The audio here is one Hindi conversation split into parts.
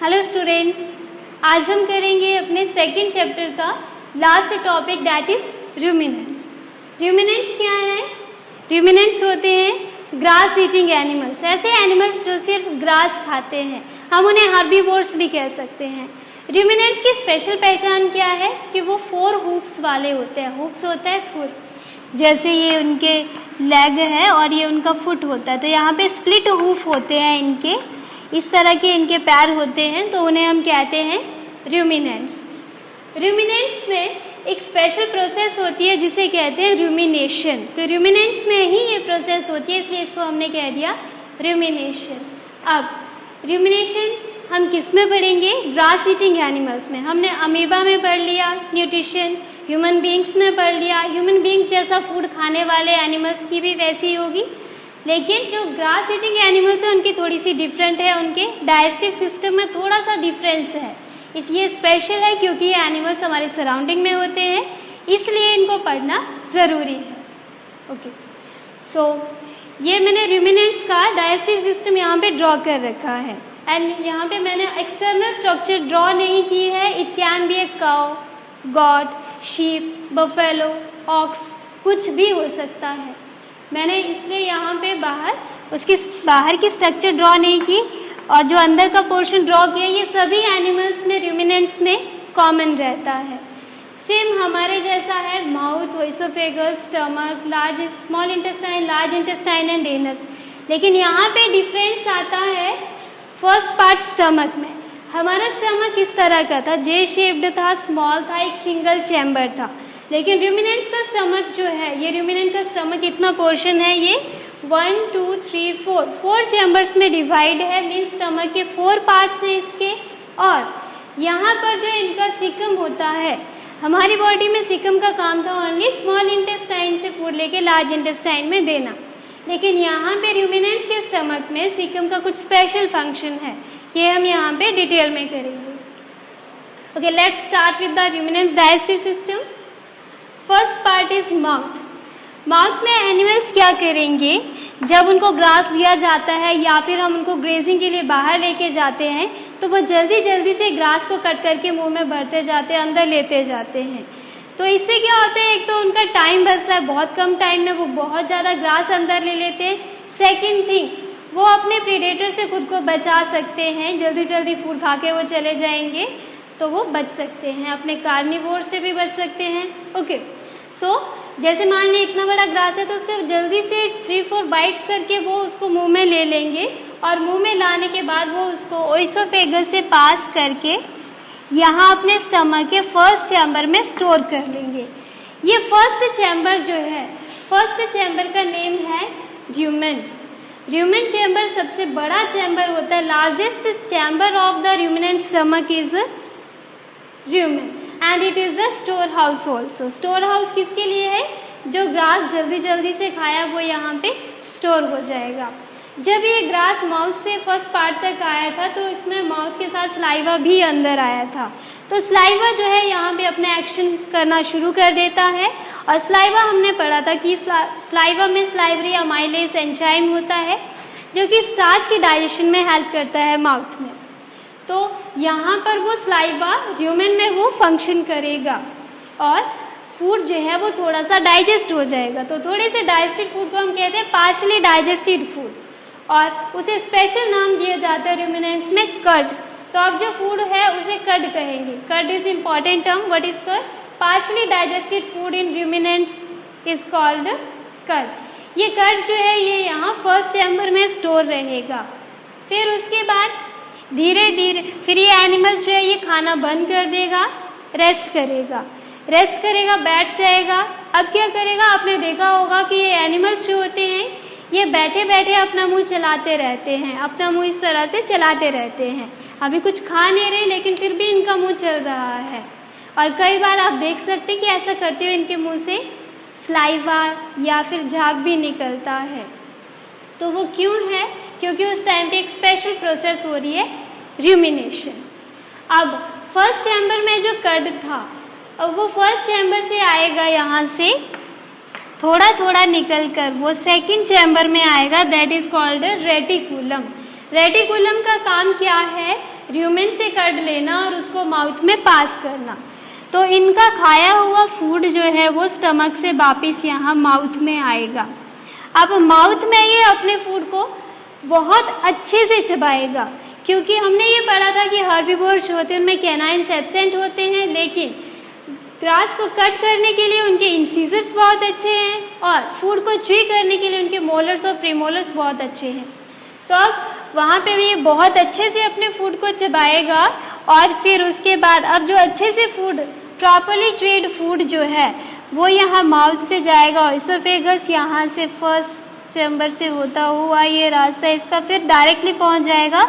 हेलो स्टूडेंट्स, आज हम करेंगे अपने सेकंड चैप्टर का last topic that is ruminants. Ruminants क्या है? रूमिनेंट्स होते हैं ग्रास ईटिंग एनिमल्स, ऐसे एनिमल्स जो सिर्फ ग्रास खाते हैं। हम उन्हें हर्बीवोर्स भी कह सकते हैं। रूमिनेंट्स की स्पेशल पहचान क्या है कि वो 4 हूफ्स वाले होते हैं। हूफ्स होता है फुट, जैसे ये उनके लेग है और ये उनका फुट होता है, तो यहाँ पे स्प्लिट हूफ होते हैं इनके, इस तरह के इनके पैर होते हैं, तो उन्हें हम कहते हैं रूमिनेंट्स। रूमिनेंट्स में एक स्पेशल प्रोसेस होती है जिसे कहते हैं रूमिनेशन। तो रूमिनेंट्स में ही ये प्रोसेस होती है, इसलिए इसको हमने कह दिया रूमिनेशन। अब रूमिनेशन हम किस में पढ़ेंगे? ग्रास ईटिंग एनिमल्स में। हमने अमीबा में पढ़ लिया न्यूट्रिशन, ह्यूमन बींग्स में पढ़ लिया। ह्यूमन बींग्स जैसा फूड खाने वाले एनिमल्स की भी वैसी ही होगी, लेकिन जो ग्रास ईटिंग एनिमल्स हैं उनकी थोड़ी सी डिफरेंट है, उनके डाइजेस्टिव सिस्टम में थोड़ा सा डिफरेंस है। इसलिए स्पेशल है क्योंकि ये एनिमल्स हमारे सराउंडिंग में होते हैं, इसलिए इनको पढ़ना ज़रूरी है। ओके, सो ये मैंने रूमिनेंट्स का डाइजेस्टिव सिस्टम यहाँ पे ड्रॉ कर रखा है, एंड यहाँ पे मैंने एक्सटर्नल स्ट्रक्चर ड्रॉ नहीं की है। It can be a cow, goat, sheep, buffalo, ox, कुछ भी हो सकता है। मैंने इसलिए यहाँ पे उसकी बाहर की स्ट्रक्चर ड्रॉ नहीं की, और जो अंदर का पोर्शन ड्रॉ किया ये सभी एनिमल्स में, रूमिनेंट्स में कॉमन रहता है। सेम हमारे जैसा है, mouth, oesophagus, stomach, small intestine, large intestine and anus. लेकिन यहाँ पे डिफरेंस आता है फर्स्ट पार्ट स्टमक में। हमारा स्टमक किस तरह का था? जे शेप्ड था, स्मॉल था, एक सिंगल चैम्बर था। लेकिन रूमिनेंट्स का स्टमक जो है, ये रूमिनेंट का स्टमक इतना पोर्शन है, ये 1 2 3 4 चैम्बर्स में डिवाइड है। मीन्स स्टमक के 4 पार्ट्स हैं इसके। और यहाँ पर जो इनका सिकम होता है, हमारी बॉडी में सिकम का काम था ओनली स्मॉल इंटेस्टाइन से फूड लेके लार्ज इंटेस्टाइन में देना। लेकिन यहाँ पे रूमिनेंट्स के स्टमक में सिकम का कुछ स्पेशल फंक्शन है, ये हम यहाँ पे डिटेल में करेंगे। Okay, let's start with the ruminants digestive system. First part is mouth. Mouth में एनिमल्स क्या करेंगे? जब उनको ग्रास दिया जाता है या फिर हम उनको ग्रेजिंग के लिए बाहर लेके जाते हैं, तो वो जल्दी जल्दी से ग्रास को कट करके मुंह में भरते जाते हैं, अंदर लेते जाते हैं। तो इससे क्या होता है? एक तो उनका टाइम बचता है, बहुत कम टाइम में वो बहुत ज़्यादा ग्रास अंदर ले लेते हैं। सेकेंड थिंग, वो अपने प्रीडेटर से खुद को बचा सकते हैं। जल्दी जल्दी फूड खा के वो चले जाएंगे तो वो बच सकते हैं, अपने कार्निवोर से भी बच सकते हैं। ओके, सो जैसे मान लें इतना बड़ा ग्रास है तो उसको जल्दी से 3-4 बाइट्स करके वो उसको मुंह में ले लेंगे, और मुंह में लाने के बाद वो उसको ओइसोफेगस से पास करके यहाँ अपने स्टमक के फर्स्ट चैम्बर में स्टोर कर लेंगे। ये फर्स्ट चैम्बर जो है, फर्स्ट चैम्बर का नेम है ल्यूमेन। ल्यूमेन चैम्बर सबसे बड़ा चैम्बर होता है। Largest chamber of the ruminant stomach is lumen and it is the store house also. Store house किसके लिए है? जो ग्रास जल्दी जल्दी से खाया वो यहाँ पे स्टोर हो जाएगा। जब ये ग्रास माउथ से फर्स्ट पार्ट तक आया था तो इसमें माउथ के साथ स्लाइवा भी अंदर आया था। तो स्लाइवा जो है यहाँ पे अपना एक्शन करना शुरू कर देता है, और स्लाइवा हमने पढ़ा था कि स्लाइवा में स्लाइवरी अमाइलेज एंजाइम होता है जो कि स्टार्च की डाइजेशन में हेल्प करता है माउथ में। तो यहाँ पर वो स्लाइवा ह्यूमन में वो फंक्शन करेगा और फूड जो है वो थोड़ा सा डाइजेस्ट हो जाएगा। तो थोड़े से डाइजेस्टेड फूड को हम कहते हैं पार्शली डाइजेस्टेड फूड, और उसे स्पेशल नाम दिया जाता है रूमिनेंट्स में कर्ड। तो अब जो फूड है उसे कर्ड कहेंगे। Curd is important term. What is curd? Partially digested food in ruminant is called curd. ये कर्ड जो है ये यहाँ फर्स्ट चैम्बर में स्टोर रहेगा। फिर उसके बाद धीरे धीरे फिर ये एनिमल्स जो है ये खाना बंद कर देगा, रेस्ट करेगा, बैठ जाएगा। अब क्या करेगा? आपने देखा होगा कि ये एनिमल्स जो होते हैं ये बैठे बैठे अपना मुंह चलाते रहते हैं, अपना मुंह इस तरह से चलाते रहते हैं। अभी कुछ खा नहीं रहे लेकिन फिर भी इनका मुंह चल रहा है, और कई बार आप देख सकते हैं कि ऐसा करते हुए इनके मुंह से स्लाइवा या फिर झाग भी निकलता है। तो वो क्यों है? क्योंकि उस टाइम पे एक स्पेशल प्रोसेस हो रही है, रूमिनेशन। अब फर्स्ट चैम्बर में जो कर्ड था, अब वो फर्स्ट चैम्बर से आएगा, यहाँ से थोड़ा थोड़ा निकल कर वो सेकंड चैम्बर में आएगा, that is called reticulum. Reticulum का काम क्या है? र्यूमेन से कट लेना और उसको माउथ में पास करना। तो इनका खाया हुआ फूड जो है वो स्टमक से वापस यहाँ माउथ में आएगा। अब माउथ में ये अपने फूड को बहुत अच्छे से चबाएगा, क्योंकि हमने ये पढ़ा था कि हर्बीवोर्स होते हैं उनमें कैनाइन्स एब्सेंट होते हैं, लेकिन ग्रास को कट करने के लिए उनके इंसीजर्स बहुत अच्छे हैं और फूड को च्यू करने के लिए उनके मोलर्स और प्रीमोलर्स बहुत अच्छे हैं। तो अब वहाँ पे भी ये बहुत अच्छे से अपने फूड को चबाएगा और फिर उसके बाद अब जो अच्छे से फूड प्रॉपरली च्यूड फूड जो है वो यहाँ माउथ से जाएगा। इसोफेगस यहाँ से फर्स्ट चैम्बर से होता हुआ ये रास्ता इसका फिर डायरेक्टली पहुँच जाएगा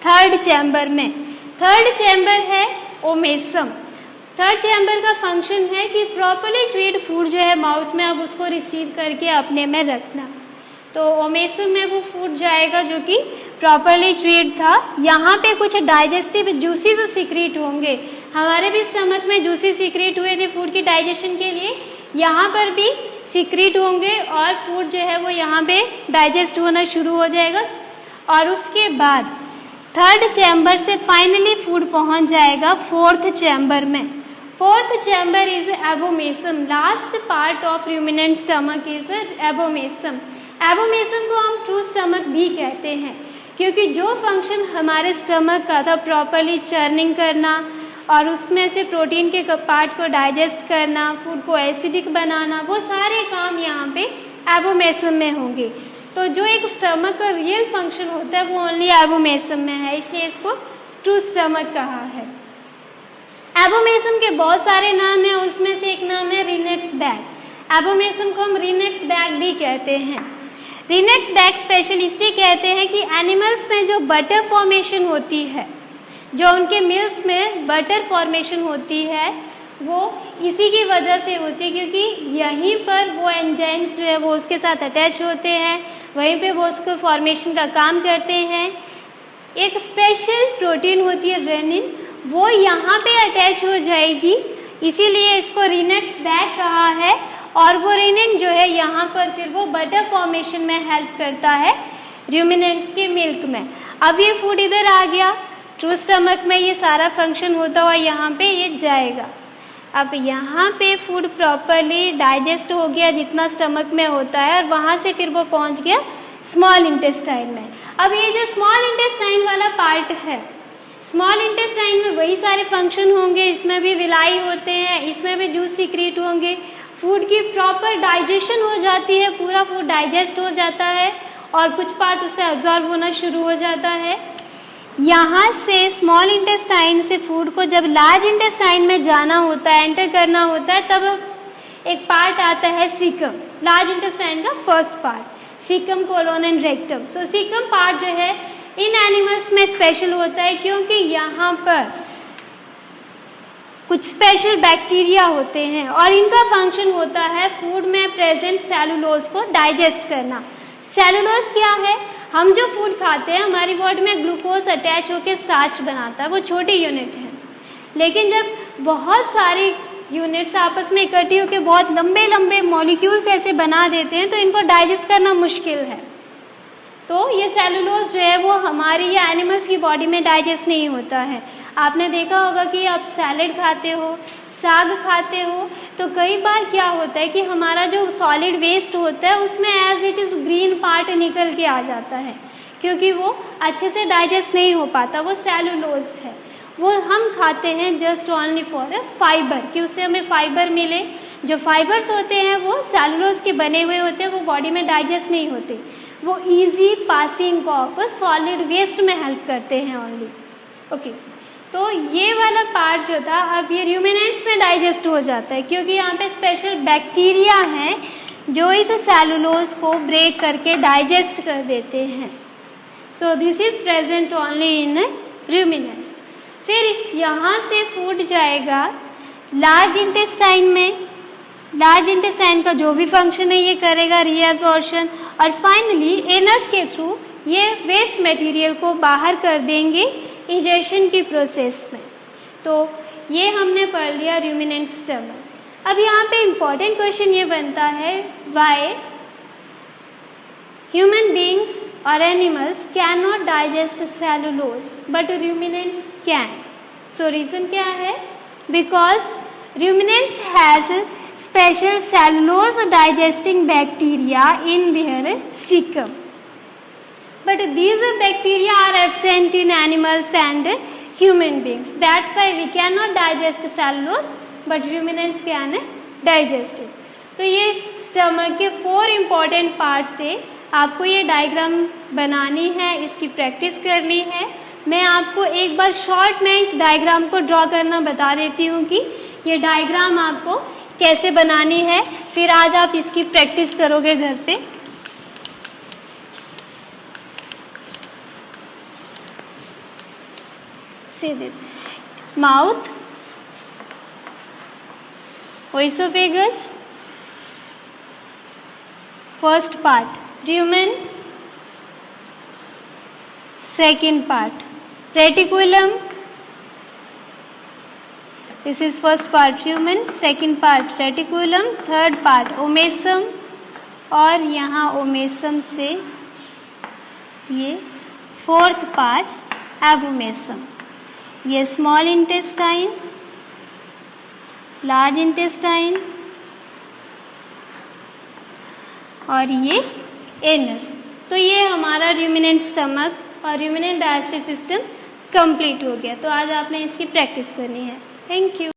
थर्ड चैम्बर में। थर्ड चैम्बर है ओमेसम। थर्ड चैम्बर का फंक्शन है कि प्रॉपरली च्यूड फूड जो है माउथ में अब उसको रिसीव करके अपने में रखना। तो ओमेसम में वो फूड जाएगा जो कि प्रॉपरली च्यूड था। यहाँ पे कुछ डाइजेस्टिव जूसेस सीक्रेट होंगे। हमारे भी स्टमक में जूसेस सीक्रेट हुए थे फूड की डाइजेशन के लिए, यहाँ पर भी सीक्रेट होंगे और फूड जो है वो यहाँ पे डाइजेस्ट होना शुरू हो जाएगा। और उसके बाद थर्ड चैम्बर से फाइनली फूड पहुँच जाएगा फोर्थ चैम्बर में। Fourth chamber is abomasum. Last part of ruminant stomach is abomasum. Abomasum को हम ट्रू स्टमक भी कहते हैं, क्योंकि जो फंक्शन हमारे स्टमक का था प्रॉपरली चर्निंग करना और उसमें से प्रोटीन के पार्ट को डाइजेस्ट करना, फूड को एसिडिक बनाना, वो सारे काम यहाँ पे एबोमेसम में होंगे। तो जो एक स्टमक का रियल फंक्शन होता है वो ओनली एबोमेसम में है, इसलिए इसको ट्रू स्टमक कहा है। एबोमेसम के बहुत सारे नाम हैं, उसमें से एक नाम है रिनेट्स बैग। एबोमेसम को हम रिनेट्स बैग भी कहते हैं। रिनेट्स बैग स्पेशल इसलिए कहते हैं कि एनिमल्स में जो बटर फॉर्मेशन होती है, जो उनके मिल्क में बटर फॉर्मेशन होती है, वो इसी की वजह से होती है, क्योंकि यहीं पर वो एंजाइम्स जो है वो उसके साथ अटैच होते हैं, वहीं पे वो उसको फॉर्मेशन का काम करते हैं। एक स्पेशल प्रोटीन होती है रेनिन, वो यहाँ पे अटैच हो जाएगी, इसीलिए इसको रिनेट्स बैग कहा है। और वो रेनिन जो है यहाँ पर फिर वो बटर फॉर्मेशन में हेल्प करता है रूमिनेंट्स के मिल्क में। अब ये फूड इधर आ गया, ट्रू स्टमक में ये सारा फंक्शन होता हुआ यहाँ पे ये जाएगा। अब यहाँ पे फूड प्रॉपरली डाइजेस्ट हो गया जितना स्टमक में होता है, और वहाँ से फिर वो पहुँच गया स्मॉल इंटेस्टाइन में। अब ये जो स्मॉल इंटेस्टाइन वाला पार्ट है, स्मॉल इंटेस्टाइन में वही सारे फंक्शन होंगे, इसमें भी विलाई होते हैं, इसमें भी जूस सीक्रेट होंगे, फूड की प्रॉपर डाइजेशन हो जाती है, पूरा फूड डाइजेस्ट हो जाता है और कुछ पार्ट उससे एब्जॉर्ब होना शुरू हो जाता है। यहाँ से स्मॉल इंटेस्टाइन से फूड को जब लार्ज इंटेस्टाइन में जाना होता है, एंटर करना होता है, तब एक पार्ट आता है सीकम, लार्ज इंटेस्टाइन का first part, caecum, colon and rectum. So caecum part जो है इन एनिमल्स में स्पेशल होता है, क्योंकि यहाँ पर कुछ स्पेशल बैक्टीरिया होते हैं और इनका फंक्शन होता है फूड में प्रेजेंट सेलुलोज को डाइजेस्ट करना। सेलुलोज क्या है? हम जो फूड खाते हैं हमारी बॉडी में ग्लूकोज अटैच होकर स्टार्च बनाता है, वो छोटी यूनिट है, लेकिन जब बहुत सारी यूनिट्स आपस में इकट्ठी होकर बहुत लंबे लंबे मॉलिक्यूल्स ऐसे बना देते हैं तो इनको डाइजेस्ट करना मुश्किल है। तो ये सेलुलोज जो है वो हमारी या एनिमल्स की बॉडी में डाइजेस्ट नहीं होता है। आपने देखा होगा कि आप सैलेड खाते हो, साग खाते हो, तो कई बार क्या होता है कि हमारा जो सॉलिड वेस्ट होता है उसमें as it is green part निकल के आ जाता है, क्योंकि वो अच्छे से डाइजेस्ट नहीं हो पाता, वो सेलुलोज है। वो हम खाते हैं just only for a fibre, कि उससे हमें फाइबर मिले। जो फाइबर्स होते हैं वो सेलुलोज के बने हुए होते हैं, वो बॉडी में डाइजेस्ट नहीं होते, वो easy passing of solid waste में हेल्प करते हैं ओनली। ओके, तो ये वाला पार्ट जो था अब ये रूमिनेंट्स में डाइजेस्ट हो जाता है, क्योंकि यहाँ पे स्पेशल बैक्टीरिया हैं जो इस सेलुलोज को ब्रेक करके डाइजेस्ट कर देते हैं। So this is present only in ruminants. फिर यहाँ से फूड जाएगा लार्ज इंटेस्टाइन में। लार्ज इंटेस्टाइन का जो भी फंक्शन है ये करेगा रीअब्जॉर्प्शन, और फाइनली एनस के थ्रू ये वेस्ट मटेरियल को बाहर कर देंगे इजेशन की प्रोसेस में। तो ये हमने पढ़ लिया रूमिनेंट स्टमक। अब यहाँ पे इम्पॉर्टेंट क्वेश्चन ये बनता है, why human beings or animals cannot digest cellulose but ruminants can. So reason क्या है? Because ruminants has special cellulose digesting bacteria in their cecum. But these bacteria are absent in animals and human beings. That's why we cannot digest cellulose, but ruminants can digest it. तो ये स्टमक के 4 इम्पॉर्टेंट पार्ट थे. आपको ये डायग्राम बनानी है, इसकी प्रैक्टिस करनी है. मैं आपको एक बार शॉर्ट में इस डायग्राम को ड्रॉ करना बता देती हूँ कि ये डायग्राम आपको कैसे बनानी है. फिर आज आप इसकी प्रैक्टिस करोगे घर पे. See this. Mouth, oesophagus, first part, rumen, second part, reticulum. This is first part rumen, second part reticulum, third part omasum, और यहाँ ओमेसम से ये फोर्थ पार्ट एबोमेसम. ये स्मॉल इंटेस्टाइन, लार्ज इंटेस्टाइन और ये एनस. तो ये हमारा रूमिनेंट स्टमक और रूमिनेंट डाइजेस्टिव सिस्टम कंप्लीट हो गया. तो आज आपने इसकी प्रैक्टिस करनी है. Thank you.